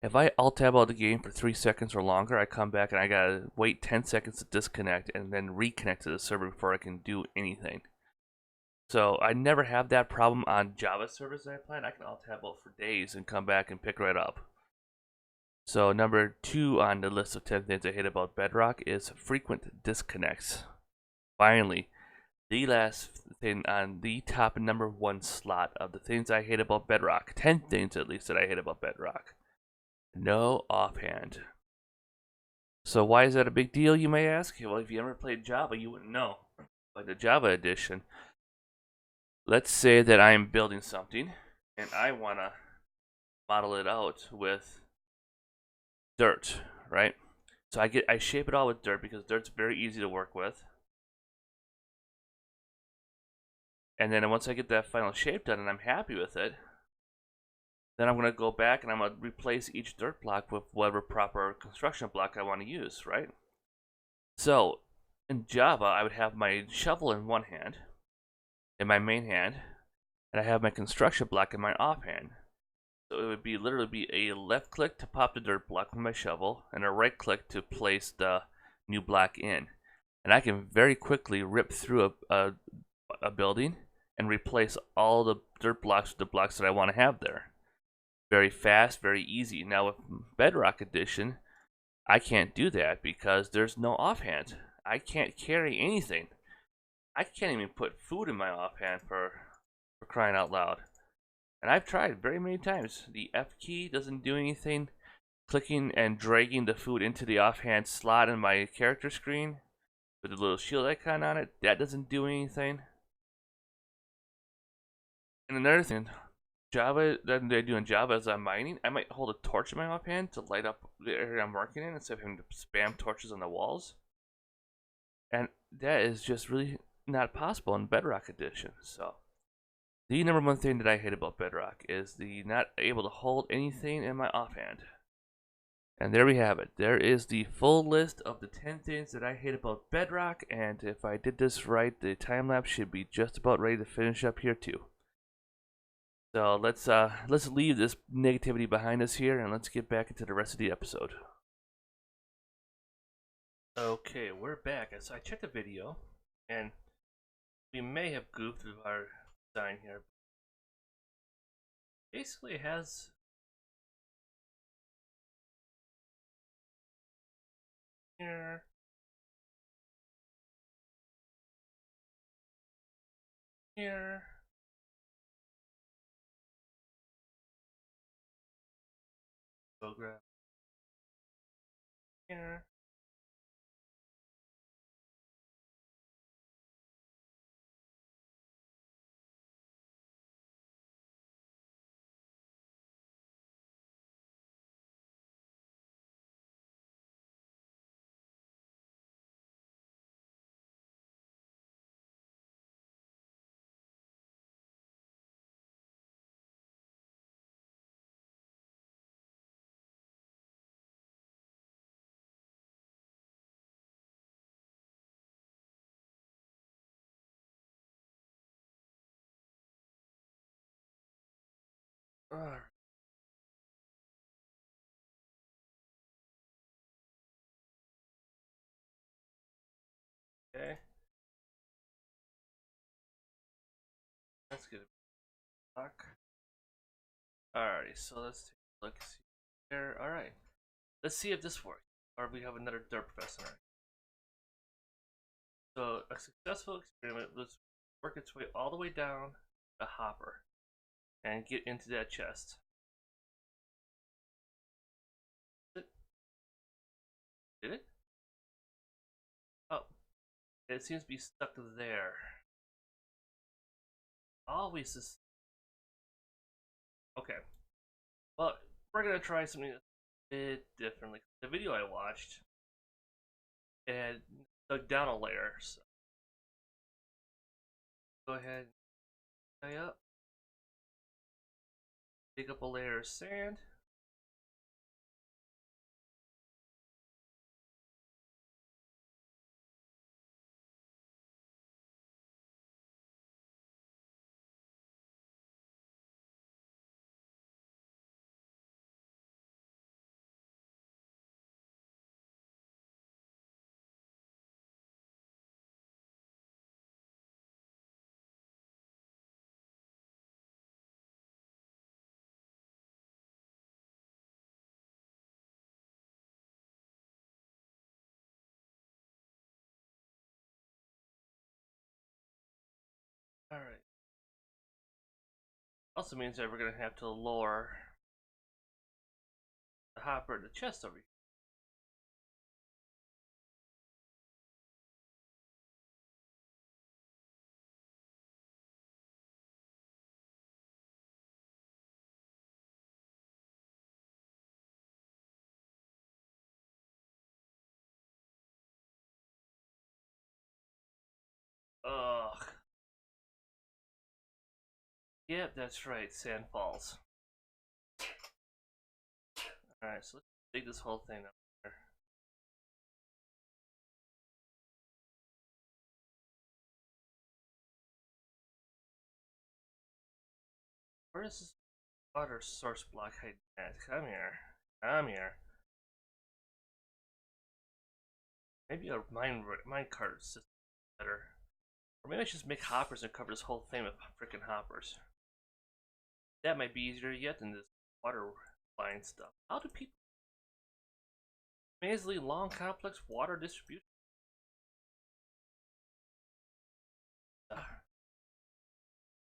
If I alt-tab out the game for 3 seconds or longer, I come back and I gotta wait 10 seconds to disconnect and then reconnect to the server before I can do anything. So I never have that problem on Java servers that I play. I can alt-tab out for days and come back and pick right up. So number 2 on the list of 10 things I hate about Bedrock is frequent disconnects. Finally, the last thing on the top number 1 slot of the things I hate about Bedrock, 10 things at least that I hate about Bedrock. No offhand. So why is that a big deal, you may ask? Well, if you ever played Java, you wouldn't know. Like the Java edition, let's say that I'm building something and I want to model it out with dirt, right? So I shape it all with dirt because dirt's very easy to work with. And then once I get that final shape done and I'm happy with it, then I'm going to go back and I'm going to replace each dirt block with whatever proper construction block I want to use, right? So in Java, I would have my shovel in one hand, in my main hand, and I have my construction block in my offhand. So it would be literally be a left click to pop the dirt block with my shovel, and a right click to place the new block in. And I can very quickly rip through a building and replace all the dirt blocks with the blocks that I want to have there. Very fast, very easy. Now with Bedrock Edition, I can't do that because there's no offhand. I can't carry anything. I can't even put food in my offhand for crying out loud. And I've tried very many times. The F key doesn't do anything. Clicking and dragging the food into the offhand slot in my character screen with the little shield icon on it, that doesn't do anything. And another thing, Java that I do in Java as I'm mining, I might hold a torch in my offhand to light up the area I'm working in instead of having to spam torches on the walls. And that is just really not possible in Bedrock Edition. So the number 1 thing that I hate about Bedrock is the not able to hold anything in my offhand. And there we have it. There is the full list of the 10 things that I hate about Bedrock, and if I did this right, the time lapse should be just about ready to finish up here too. So let's leave this negativity behind us here, and let's get back into the rest of the episode. Okay, we're back. So I checked the video, and we may have goofed with our design here. Basically, it has here. Here. Photograph. Here. Alright. Okay. Let's get a block. Alrighty, so let's take a look here. Alright. Let's see if this works. Or if we have another dirt professor. So a successful experiment was work its way all the way down the hopper and get into that chest. Did it? Oh, it seems to be stuck there. Always this. Okay. Well, we're gonna try something a bit differently. The video I watched, it had dug down a layer. So go ahead, tie up, dig up a layer of sand, Alright. Also means that we're gonna have to lower the hopper in the chest over here. Ugh. Yep, that's right, sand falls. Alright, so let's dig this whole thing up here. Where is this water source block hiding at? Come here. Come here. Maybe a mine cart system is better. Or maybe I should just make hoppers and cover this whole thing with freaking hoppers. That might be easier yet than this water line stuff. How do people amazingly long complex water distribution?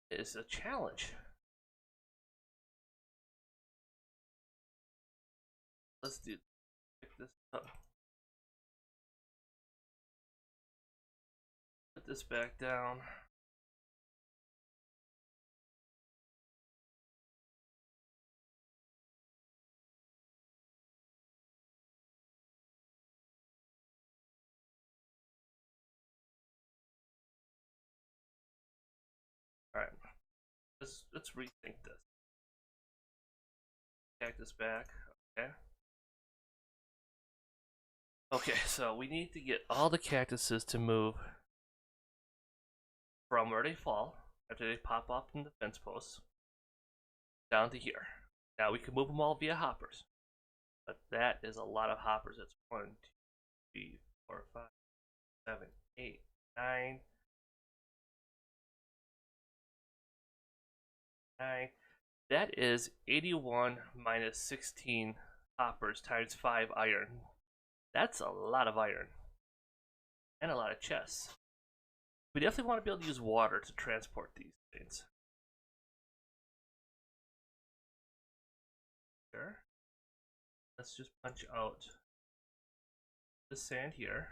It's a challenge. Let's pick this up. Put this back down. Alright. Let's rethink this. Cactus back. Okay. Okay, so we need to get all the cactuses to move from where they fall after they pop off from the fence posts down to here. Now we can move them all via hoppers, but that is a lot of hoppers. That's 1, 2, 3, 4, 5, 7, 8, 9. That is 81 minus 16 hoppers times 5 iron. That's a lot of iron. And a lot of chests. We definitely want to be able to use water to transport these things. Sure. Let's just punch out the sand here.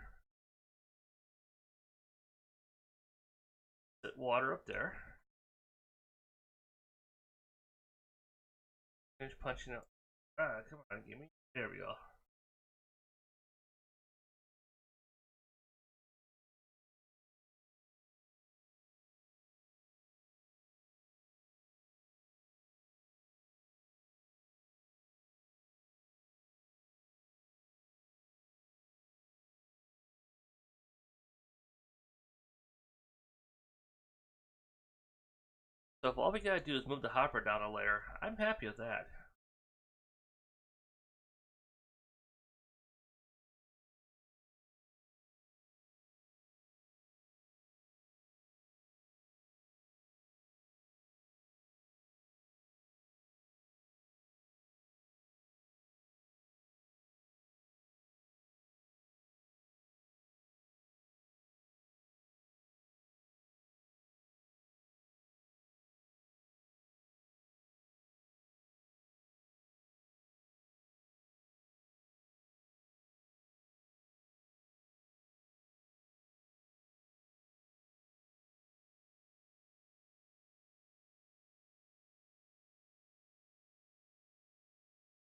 Put water up there. Finish punching out. Ah, come on, give me. There we go. So if all we gotta do is move the hopper down a layer, I'm happy with that.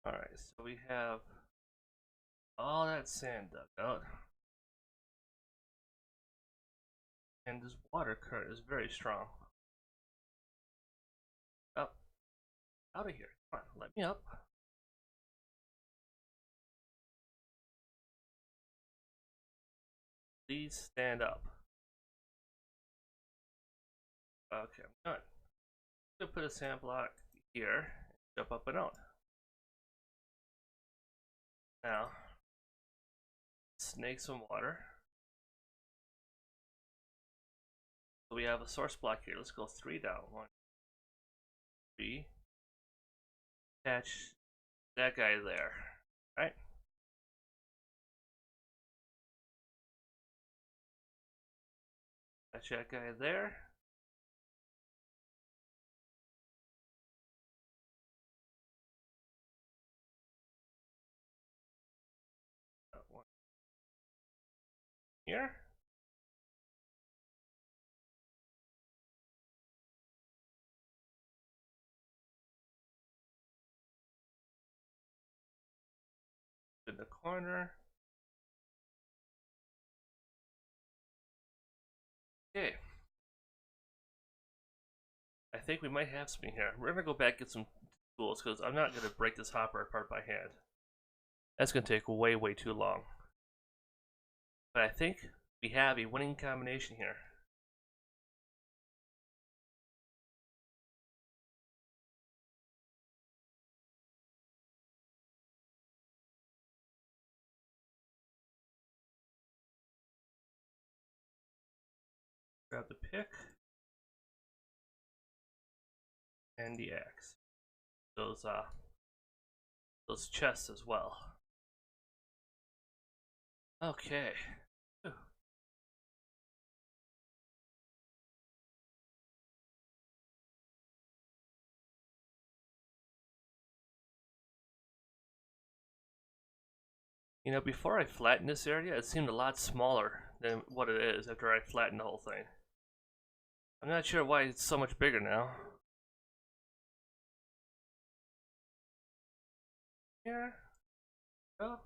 Alright, so we have all that sand dug out. And this water current is very strong. Up. Out of here. Come on, let me up. Please stand up. Okay, I'm done. I'm gonna put a sand block here. Jump up and out. Now, snake some water. So we have a source block here. Let's go 3 down. 1, 3. Attach that guy there. Right? Attach that guy there. here. In the corner. Okay. I think we might have something here. We're gonna go back and get some tools because I'm not gonna break this hopper apart by hand. That's gonna take way, way too long. But I think we have a winning combination here. Grab the pick and the axe. Those chests as well. Okay. Whew. You know, before I flattened this area, it seemed a lot smaller than what it is after I flattened the whole thing. I'm not sure why it's so much bigger now. Here. Oh.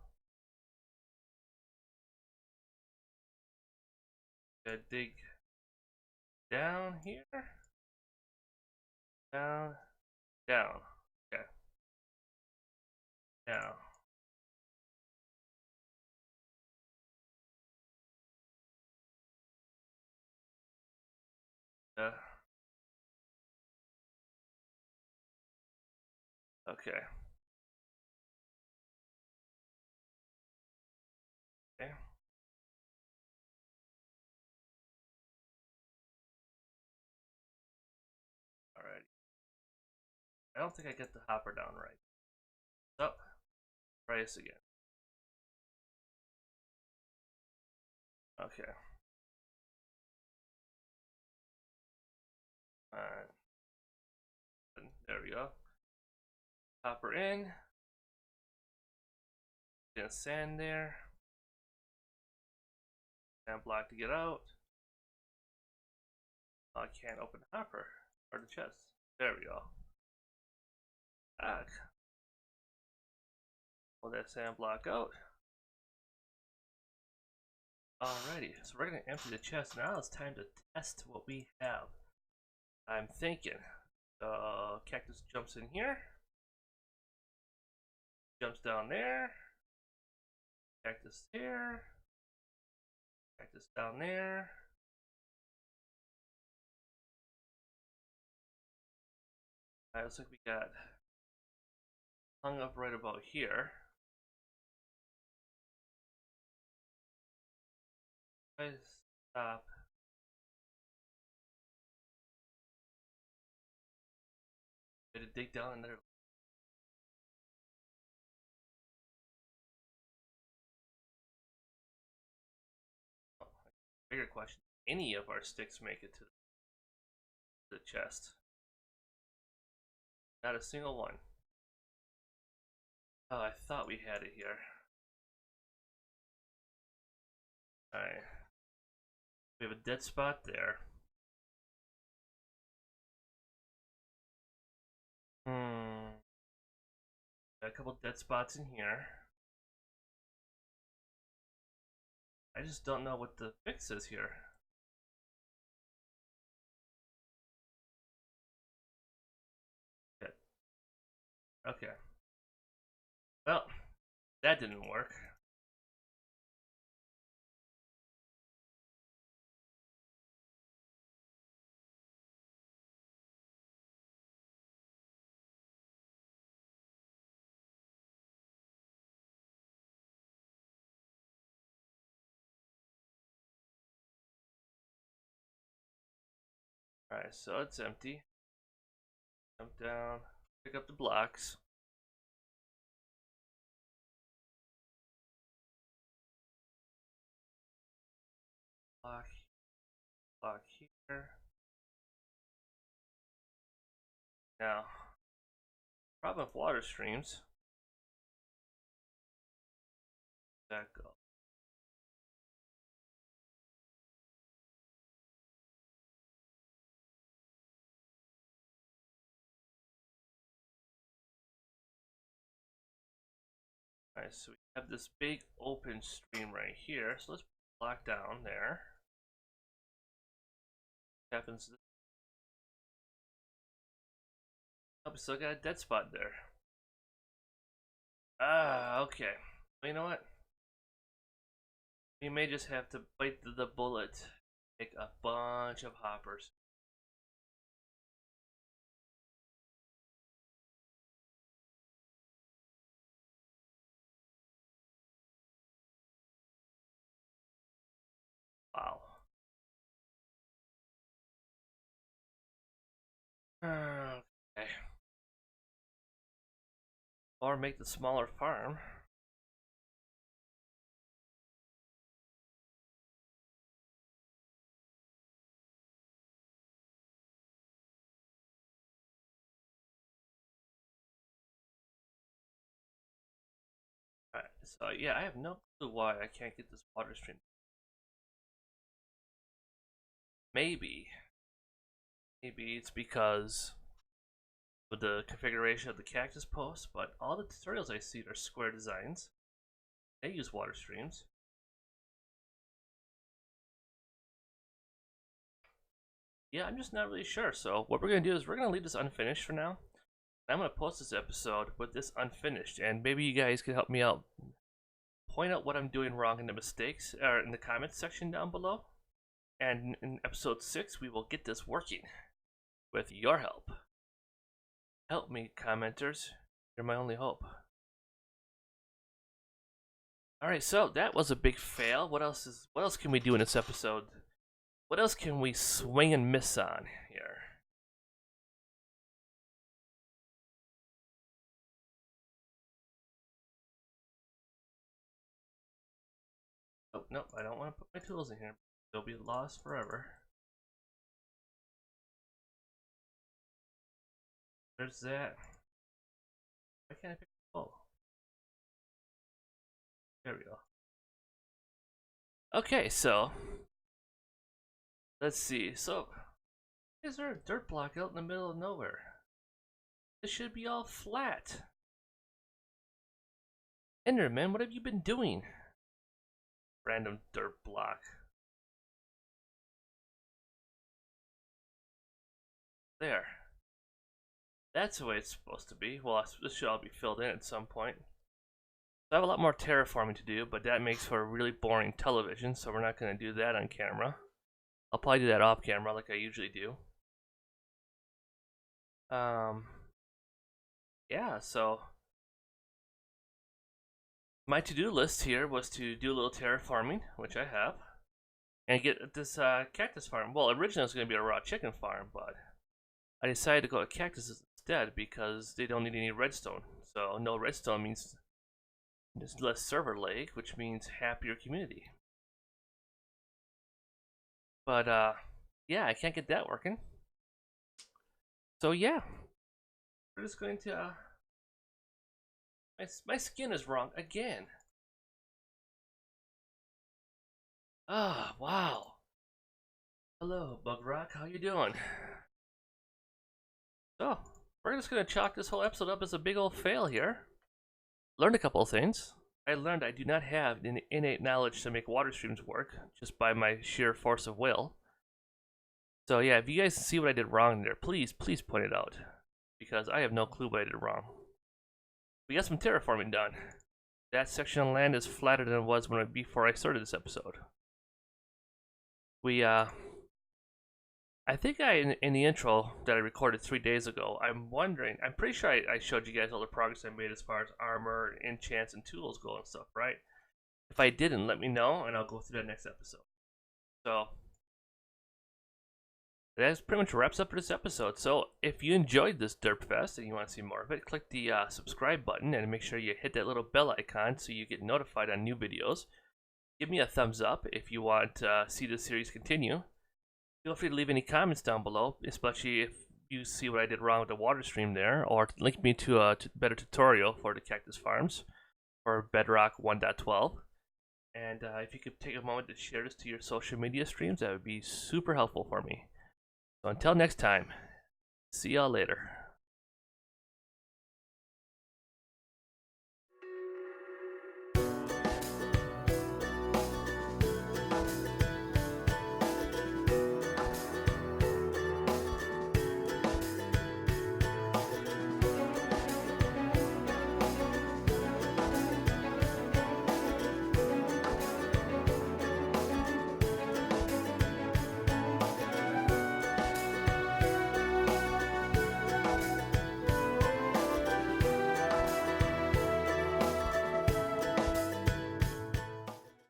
Gotta dig down here. Down. Down. Okay. Down. Okay. Okay. Alright. I don't think I get the hopper down right. Up. Try this again. Okay. Alright. There we go. Hopper in. Get sand there. Sand block to get out. Oh, I can't open the hopper or the chest. There we go. Back. Pull that sand block out. Alrighty, so we're gonna empty the chest. Now it's time to test what we have. I'm thinking. Cactus jumps in here. Jumps down there. Cactus here. Cactus down there. Alright, looks like we got hung up right about here. Guys, stop. Had to dig down in there. Oh, bigger question. Any of our sticks make it to the chest? Not a single one. Oh, I thought we had it here. Alright. We have a dead spot there. Got a couple dead spots in here. I just don't know what the fix is here. Good. Okay. Well, that didn't work. Alright, so it's empty. Jump down, pick up the blocks. Block here. Now, problem with water streams. That go. Alright, so we have this big open stream right here. So let's block down there. What happens? Oh, we still got a dead spot there. Ah, okay. Well, you know what? We may just have to bite the bullet, make a bunch of hoppers. Wow. Okay. Or make the smaller farm. Alright, so yeah, I have no clue why I can't get this water stream. Maybe it's because of the configuration of the cactus post, but all the tutorials I see are square designs. They use water streams. Yeah, I'm just not really sure. So what we're gonna do is we're gonna leave this unfinished for now. I'm gonna post this episode with this unfinished, and maybe you guys can help me out. Point out what I'm doing wrong in the mistakes, or in the comments section down below. And in episode 6, we will get this working with your help. Help me, commenters. You're my only hope. Alright, so that was a big fail. What else can we do in this episode? What else can we swing and miss on here? Oh, no, I don't want to put my tools in here. They'll be lost forever. There's that. Why can't I pick the ball? There we go. Okay, so let's see. So, is there a dirt block out in the middle of nowhere? This should be all flat. Enderman, what have you been doing? Random dirt block. There. That's the way it's supposed to be. Well, this should all be filled in at some point. I have a lot more terraforming to do, but that makes for a really boring television, so we're not going to do that on camera. I'll probably do that off camera like I usually do. Yeah, so my to-do list here was to do a little terraforming, which I have, and get this cactus farm. Well, originally it was going to be a raw chicken farm, but I decided to go with cactuses instead because they don't need any redstone. So no redstone means there's less server lag, which means happier community. But yeah, I can't get that working. So yeah, we're just going to my skin is wrong again. Ah, wow. Hello, Bedrock. How you doing? So, we're just gonna chalk this whole episode up as a big old fail here. Learned a couple of things. I learned I do not have an innate knowledge to make water streams work, just by my sheer force of will. So yeah, if you guys see what I did wrong there, please point it out. Because I have no clue what I did wrong. We got some terraforming done. That section of land is flatter than it was before I started this episode. I think in the intro that I recorded 3 days ago, I'm pretty sure I showed you guys all the progress I made as far as armor, enchants, and tools go and stuff, right? If I didn't, let me know, and I'll go through that next episode. So, that pretty much wraps up for this episode. So, if you enjoyed this Derpfest and you want to see more of it, click the subscribe button and make sure you hit that little bell icon so you get notified on new videos. Give me a thumbs up if you want to see the series continue. Feel free to leave any comments down below, especially if you see what I did wrong with the water stream there, or link me to a better tutorial for the cactus farms for Bedrock 1.12. And if you could take a moment to share this to your social media streams, that would be super helpful for me. So until next time, see y'all later.